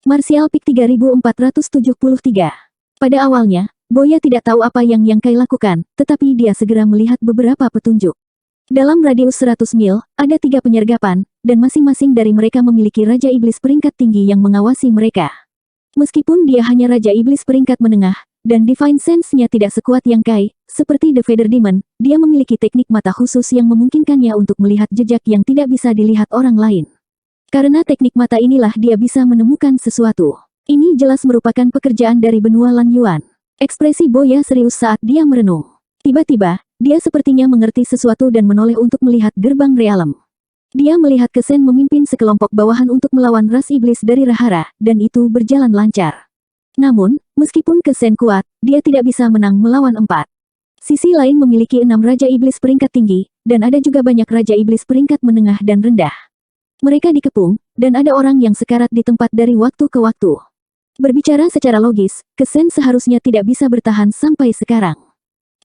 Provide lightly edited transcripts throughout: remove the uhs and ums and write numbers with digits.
Martial Peak 3473. Pada awalnya, Boya tidak tahu apa yang Yang Kai lakukan, tetapi dia segera melihat beberapa petunjuk. Dalam radius 100 mil, ada 3 penyergapan, dan masing-masing dari mereka memiliki Raja Iblis peringkat tinggi yang mengawasi mereka. Meskipun dia hanya Raja Iblis peringkat menengah, dan Divine Sense-nya tidak sekuat Yang Kai, seperti The Feather Demon, dia memiliki teknik mata khusus yang memungkinkannya untuk melihat jejak yang tidak bisa dilihat orang lain. Karena teknik mata inilah dia bisa menemukan sesuatu. Ini jelas merupakan pekerjaan dari benua Lan Yuan. Ekspresi Boya serius saat dia merenung. Tiba-tiba, dia sepertinya mengerti sesuatu dan menoleh untuk melihat gerbang realem. Dia melihat Kesen memimpin sekelompok bawahan untuk melawan ras iblis dari Rahara, dan itu berjalan lancar. Namun, meskipun Kesen kuat, dia tidak bisa menang melawan 4. Sisi lain memiliki 6 Raja Iblis peringkat tinggi, dan ada juga banyak Raja Iblis peringkat menengah dan rendah. Mereka dikepung, dan ada orang yang sekarat di tempat dari waktu ke waktu. Berbicara secara logis, Kesen seharusnya tidak bisa bertahan sampai sekarang.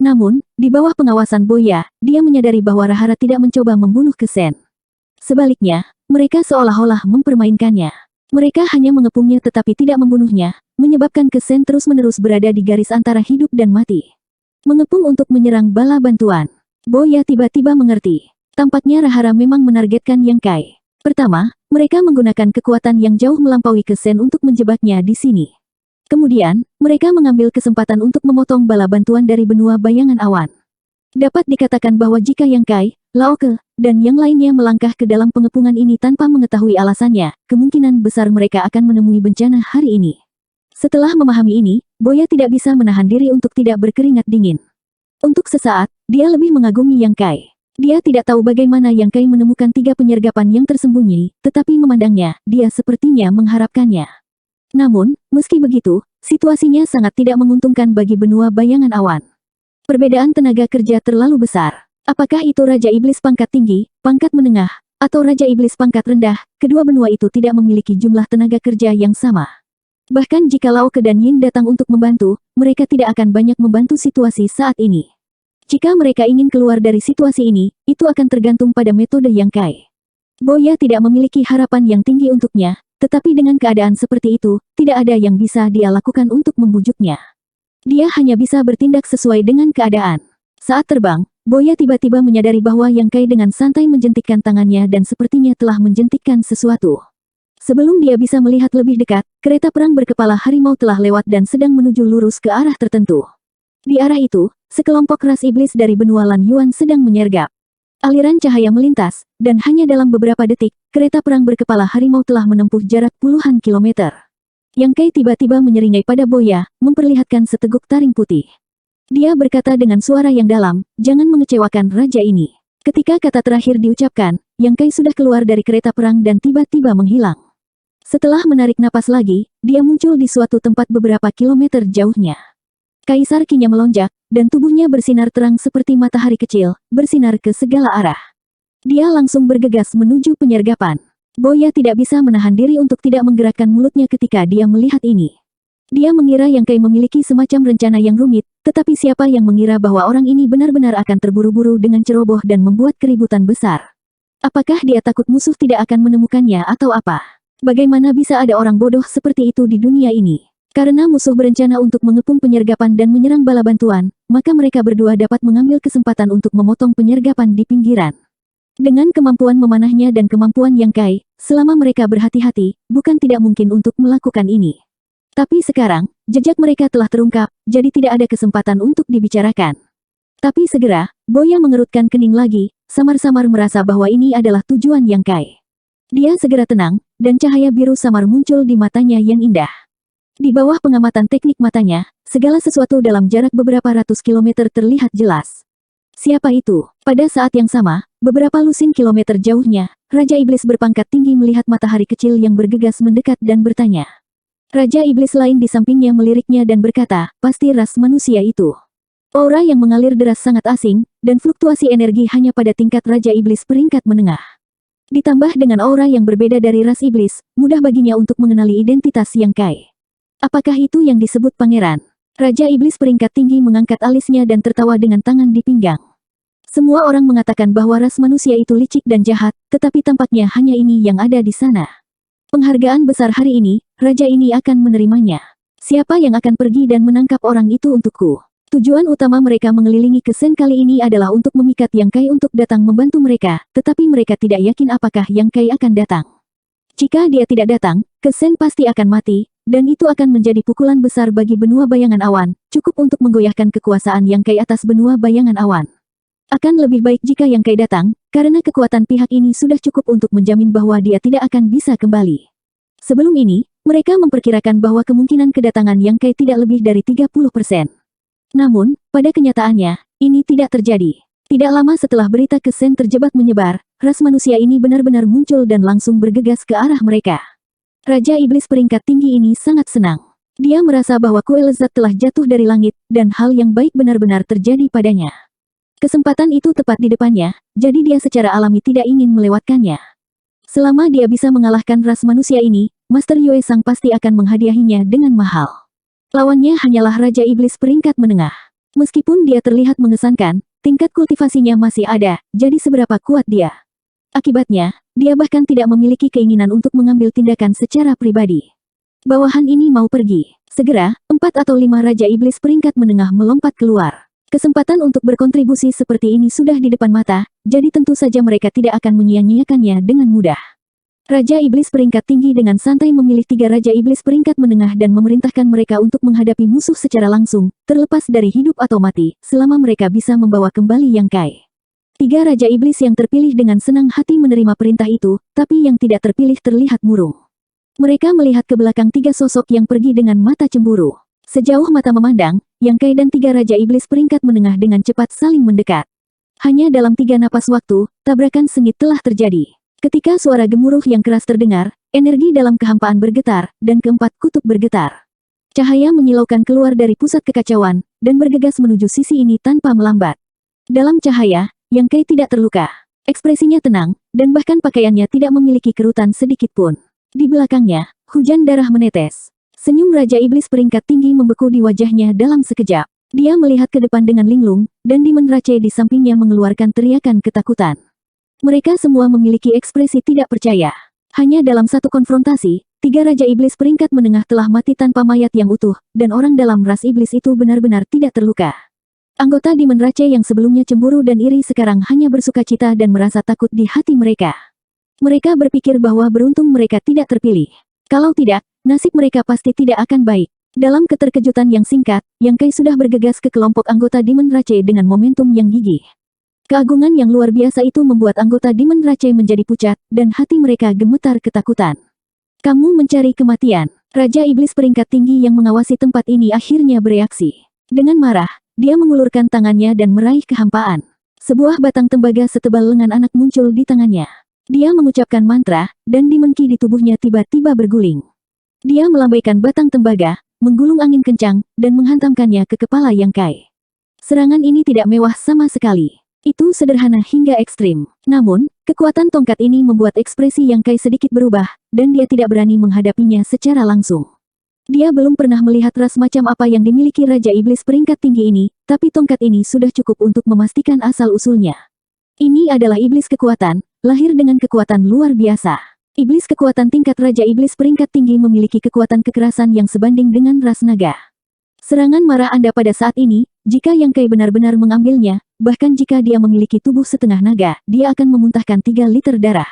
Namun, di bawah pengawasan Boya, dia menyadari bahwa Rahara tidak mencoba membunuh Kesen. Sebaliknya, mereka seolah-olah mempermainkannya. Mereka hanya mengepungnya tetapi tidak membunuhnya, menyebabkan Kesen terus-menerus berada di garis antara hidup dan mati. Mengepung untuk menyerang bala bantuan. Boya tiba-tiba mengerti. Tampaknya Rahara memang menargetkan Yang Kai. Pertama, mereka menggunakan kekuatan yang jauh melampaui Kesen untuk menjebaknya di sini. Kemudian, mereka mengambil kesempatan untuk memotong bala bantuan dari benua bayangan awan. Dapat dikatakan bahwa jika Yang Kai, Lao Ke, dan yang lainnya melangkah ke dalam pengepungan ini tanpa mengetahui alasannya, kemungkinan besar mereka akan menemui bencana hari ini. Setelah memahami ini, Boya tidak bisa menahan diri untuk tidak berkeringat dingin. Untuk sesaat, dia lebih mengagumi Yang Kai. Dia tidak tahu bagaimana Yang Kai menemukan 3 penyergapan yang tersembunyi, tetapi memandangnya, dia sepertinya mengharapkannya. Namun, meski begitu, situasinya sangat tidak menguntungkan bagi benua bayangan awan. Perbedaan tenaga kerja terlalu besar. Apakah itu Raja Iblis pangkat tinggi, pangkat menengah, atau Raja Iblis pangkat rendah, kedua benua itu tidak memiliki jumlah tenaga kerja yang sama. Bahkan jika Lao Ke dan Yin datang untuk membantu, mereka tidak akan banyak membantu situasi saat ini. Jika mereka ingin keluar dari situasi ini, itu akan tergantung pada metode Yang Kai. Boya tidak memiliki harapan yang tinggi untuknya, tetapi dengan keadaan seperti itu, tidak ada yang bisa dia lakukan untuk membujuknya. Dia hanya bisa bertindak sesuai dengan keadaan. Saat terbang, Boya tiba-tiba menyadari bahwa Yang Kai dengan santai menjentikkan tangannya dan sepertinya telah menjentikkan sesuatu. Sebelum dia bisa melihat lebih dekat, kereta perang berkepala harimau telah lewat dan sedang menuju lurus ke arah tertentu. Di arah itu, sekelompok ras iblis dari benua Lan Yuan sedang menyergap. Aliran cahaya melintas, dan hanya dalam beberapa detik, kereta perang berkepala harimau telah menempuh jarak puluhan kilometer. Yang Kai tiba-tiba menyeringai pada Boya, memperlihatkan seteguk taring putih. Dia berkata dengan suara yang dalam, "Jangan mengecewakan raja ini." Ketika kata terakhir diucapkan, Yang Kai sudah keluar dari kereta perang dan tiba-tiba menghilang. Setelah menarik napas lagi, dia muncul di suatu tempat beberapa kilometer jauhnya. Kaisar Qi-nya melonjak, dan tubuhnya bersinar terang seperti matahari kecil, bersinar ke segala arah. Dia langsung bergegas menuju penyergapan. Boya tidak bisa menahan diri untuk tidak menggerakkan mulutnya ketika dia melihat ini. Dia mengira Yang Kai memiliki semacam rencana yang rumit, tetapi siapa yang mengira bahwa orang ini benar-benar akan terburu-buru dengan ceroboh dan membuat keributan besar. Apakah dia takut musuh tidak akan menemukannya atau apa? Bagaimana bisa ada orang bodoh seperti itu di dunia ini? Karena musuh berencana untuk mengepung penyergapan dan menyerang bala bantuan, maka mereka berdua dapat mengambil kesempatan untuk memotong penyergapan di pinggiran. Dengan kemampuan memanahnya dan kemampuan Yang Kai, selama mereka berhati-hati, bukan tidak mungkin untuk melakukan ini. Tapi sekarang, jejak mereka telah terungkap, jadi tidak ada kesempatan untuk dibicarakan. Tapi segera, Boya mengerutkan kening lagi, samar-samar merasa bahwa ini adalah tujuan Yang Kai. Dia segera tenang, dan cahaya biru samar muncul di matanya yang indah. Di bawah pengamatan teknik matanya, segala sesuatu dalam jarak beberapa ratus kilometer terlihat jelas. Siapa itu? Pada saat yang sama, beberapa lusin kilometer jauhnya, Raja Iblis berpangkat tinggi melihat matahari kecil yang bergegas mendekat dan bertanya. Raja Iblis lain di sampingnya meliriknya dan berkata, "Pasti ras manusia itu." Aura yang mengalir deras sangat asing, dan fluktuasi energi hanya pada tingkat Raja Iblis peringkat menengah. Ditambah dengan aura yang berbeda dari ras iblis, mudah baginya untuk mengenali identitas Yang Kai. Apakah itu yang disebut pangeran? Raja Iblis peringkat tinggi mengangkat alisnya dan tertawa dengan tangan di pinggang. Semua orang mengatakan bahwa ras manusia itu licik dan jahat, tetapi tampaknya hanya ini yang ada di sana. Penghargaan besar hari ini, raja ini akan menerimanya. Siapa yang akan pergi dan menangkap orang itu untukku? Tujuan utama mereka mengelilingi Kesen kali ini adalah untuk memikat Yang Kai untuk datang membantu mereka, tetapi mereka tidak yakin apakah Yang Kai akan datang. Jika dia tidak datang, Kesen pasti akan mati, dan itu akan menjadi pukulan besar bagi benua bayangan awan, cukup untuk menggoyahkan kekuasaan Yang Kai atas benua bayangan awan. Akan lebih baik jika Yang Kai datang, karena kekuatan pihak ini sudah cukup untuk menjamin bahwa dia tidak akan bisa kembali. Sebelum ini, mereka memperkirakan bahwa kemungkinan kedatangan Yang Kai tidak lebih dari 30%. Namun, pada kenyataannya, ini tidak terjadi. Tidak lama setelah berita Kesen terjebak menyebar, ras manusia ini benar-benar muncul dan langsung bergegas ke arah mereka. Raja Iblis peringkat tinggi ini sangat senang. Dia merasa bahwa kue lezat telah jatuh dari langit, dan hal yang baik benar-benar terjadi padanya. Kesempatan itu tepat di depannya, jadi dia secara alami tidak ingin melewatkannya. Selama dia bisa mengalahkan ras manusia ini, Master Yue Sang pasti akan menghadiahinya dengan mahal. Lawannya hanyalah Raja Iblis peringkat menengah. Meskipun dia terlihat mengesankan, tingkat kultivasinya masih ada, jadi seberapa kuat dia. Akibatnya, dia bahkan tidak memiliki keinginan untuk mengambil tindakan secara pribadi. Bawahan ini mau pergi. Segera, 4 atau 5 Raja Iblis peringkat menengah melompat keluar. Kesempatan untuk berkontribusi seperti ini sudah di depan mata, jadi tentu saja mereka tidak akan menyia-nyiakannya dengan mudah. Raja Iblis peringkat tinggi dengan santai memilih 3 Raja Iblis peringkat menengah dan memerintahkan mereka untuk menghadapi musuh secara langsung, terlepas dari hidup atau mati, selama mereka bisa membawa kembali Yang Kai. 3 Raja Iblis yang terpilih dengan senang hati menerima perintah itu, tapi yang tidak terpilih terlihat murung. Mereka melihat ke belakang 3 sosok yang pergi dengan mata cemburu. Sejauh mata memandang, Yang Kai dan 3 Raja Iblis peringkat menengah dengan cepat saling mendekat. Hanya dalam 3 napas waktu, tabrakan sengit telah terjadi. Ketika suara gemuruh yang keras terdengar, energi dalam kehampaan bergetar, dan keempat kutub bergetar. Cahaya menyilaukan keluar dari pusat kekacauan, dan bergegas menuju sisi ini tanpa melambat. Dalam cahaya, Yang Kai tidak terluka. Ekspresinya tenang, dan bahkan pakaiannya tidak memiliki kerutan sedikit pun. Di belakangnya, hujan darah menetes. Senyum Raja Iblis peringkat tinggi membeku di wajahnya dalam sekejap. Dia melihat ke depan dengan linglung, dan Demon Rache di sampingnya mengeluarkan teriakan ketakutan. Mereka semua memiliki ekspresi tidak percaya. Hanya dalam satu konfrontasi, 3 Raja Iblis peringkat menengah telah mati tanpa mayat yang utuh, dan orang dalam ras iblis itu benar-benar tidak terluka. Anggota Demon Rache yang sebelumnya cemburu dan iri sekarang hanya bersukacita dan merasa takut di hati mereka. Mereka berpikir bahwa beruntung mereka tidak terpilih. Kalau tidak, nasib mereka pasti tidak akan baik. Dalam keterkejutan yang singkat, Yang Kai sudah bergegas ke kelompok anggota Demon Rache dengan momentum yang gigih. Keagungan yang luar biasa itu membuat anggota Demon Rache menjadi pucat, dan hati mereka gemetar ketakutan. Kamu mencari kematian. Raja Iblis peringkat tinggi yang mengawasi tempat ini akhirnya bereaksi. Dengan marah, dia mengulurkan tangannya dan meraih kehampaan. Sebuah batang tembaga setebal lengan anak muncul di tangannya. Dia mengucapkan mantra, dan Demon Ki di tubuhnya tiba-tiba berguling. Dia melambaikan batang tembaga, menggulung angin kencang, dan menghantamkannya ke kepala Yang Kai. Serangan ini tidak mewah sama sekali. Itu sederhana hingga ekstrim. Namun, kekuatan tongkat ini membuat ekspresi Yang Kai sedikit berubah, dan dia tidak berani menghadapinya secara langsung. Dia belum pernah melihat ras macam apa yang dimiliki Raja Iblis peringkat tinggi ini, tapi tongkat ini sudah cukup untuk memastikan asal-usulnya. Ini adalah iblis kekuatan, lahir dengan kekuatan luar biasa. Iblis kekuatan tingkat Raja Iblis peringkat tinggi memiliki kekuatan kekerasan yang sebanding dengan ras naga. Serangan marah Anda pada saat ini, jika Yang Kai benar-benar mengambilnya, bahkan jika dia memiliki tubuh setengah naga, dia akan memuntahkan 3 liter darah.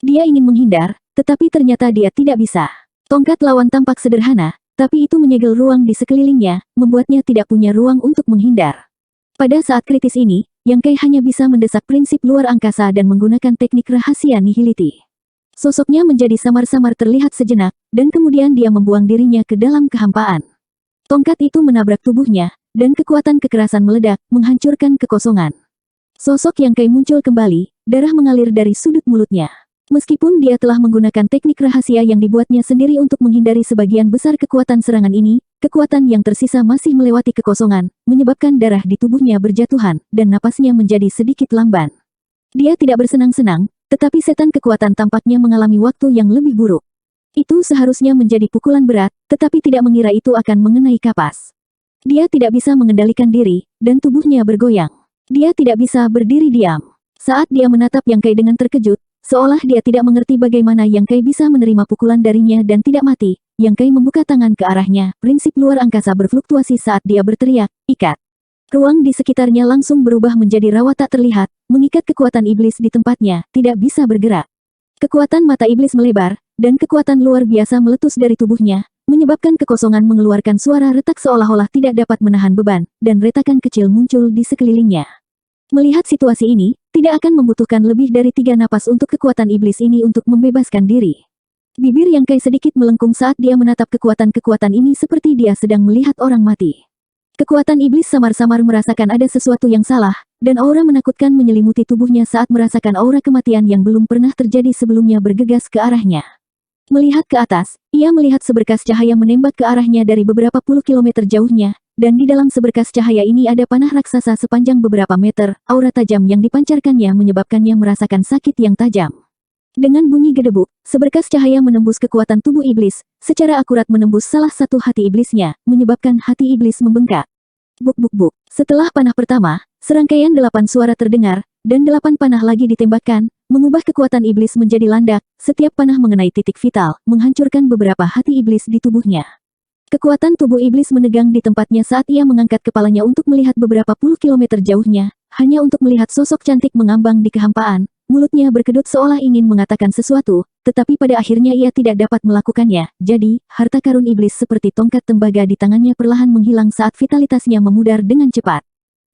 Dia ingin menghindar, tetapi ternyata dia tidak bisa. Tongkat lawan tampak sederhana, tapi itu menyegel ruang di sekelilingnya, membuatnya tidak punya ruang untuk menghindar. Pada saat kritis ini, Yang Kai hanya bisa mendesak prinsip luar angkasa dan menggunakan teknik rahasia nihiliti. Sosoknya menjadi samar-samar terlihat sejenak, dan kemudian dia membuang dirinya ke dalam kehampaan. Tongkat itu menabrak tubuhnya, dan kekuatan kekerasan meledak, menghancurkan kekosongan. Sosok Yang Kai muncul kembali, darah mengalir dari sudut mulutnya. Meskipun dia telah menggunakan teknik rahasia yang dibuatnya sendiri untuk menghindari sebagian besar kekuatan serangan ini, kekuatan yang tersisa masih melewati kekosongan, menyebabkan darah di tubuhnya berjatuhan, dan napasnya menjadi sedikit lamban. Dia tidak bersenang-senang, tetapi setan kekuatan tampaknya mengalami waktu yang lebih buruk. Itu seharusnya menjadi pukulan berat, tetapi tidak mengira itu akan mengenai kapas. Dia tidak bisa mengendalikan diri, dan tubuhnya bergoyang. Dia tidak bisa berdiri diam. Saat dia menatap Yang Kai dengan terkejut, Seolah dia tidak mengerti bagaimana Yang Kai bisa menerima pukulan darinya dan tidak mati. Yang Kai membuka tangan ke arahnya. Prinsip luar angkasa berfluktuasi saat dia berteriak, ikat. Ruang di sekitarnya langsung berubah menjadi rawa tak terlihat, mengikat kekuatan iblis di tempatnya, tidak bisa bergerak. Kekuatan mata iblis melebar, dan kekuatan luar biasa meletus dari tubuhnya, menyebabkan kekosongan mengeluarkan suara retak seolah-olah tidak dapat menahan beban, dan retakan kecil muncul di sekelilingnya. Melihat situasi ini, tidak akan membutuhkan lebih dari 3 napas untuk kekuatan iblis ini untuk membebaskan diri. Bibir Yang Kai sedikit melengkung saat dia menatap kekuatan-kekuatan ini seperti dia sedang melihat orang mati. Kekuatan iblis samar-samar merasakan ada sesuatu yang salah, dan aura menakutkan menyelimuti tubuhnya saat merasakan aura kematian yang belum pernah terjadi sebelumnya bergegas ke arahnya. Melihat ke atas, ia melihat seberkas cahaya menembak ke arahnya dari beberapa puluh kilometer jauhnya, dan di dalam seberkas cahaya ini ada panah raksasa sepanjang beberapa meter, aura tajam yang dipancarkannya menyebabkannya merasakan sakit yang tajam. Dengan bunyi gedebuk, seberkas cahaya menembus kekuatan tubuh iblis, secara akurat menembus salah satu hati iblisnya, menyebabkan hati iblis membengkak. Buk-buk-buk. Setelah panah pertama, serangkaian 8 suara terdengar, dan 8 panah lagi ditembakkan, mengubah kekuatan iblis menjadi landak, setiap panah mengenai titik vital, menghancurkan beberapa hati iblis di tubuhnya. Kekuatan tubuh iblis menegang di tempatnya saat ia mengangkat kepalanya untuk melihat beberapa puluh kilometer jauhnya, hanya untuk melihat sosok cantik mengambang di kehampaan. Mulutnya berkedut seolah ingin mengatakan sesuatu, tetapi pada akhirnya ia tidak dapat melakukannya. Jadi, harta karun iblis seperti tongkat tembaga di tangannya perlahan menghilang saat vitalitasnya memudar dengan cepat.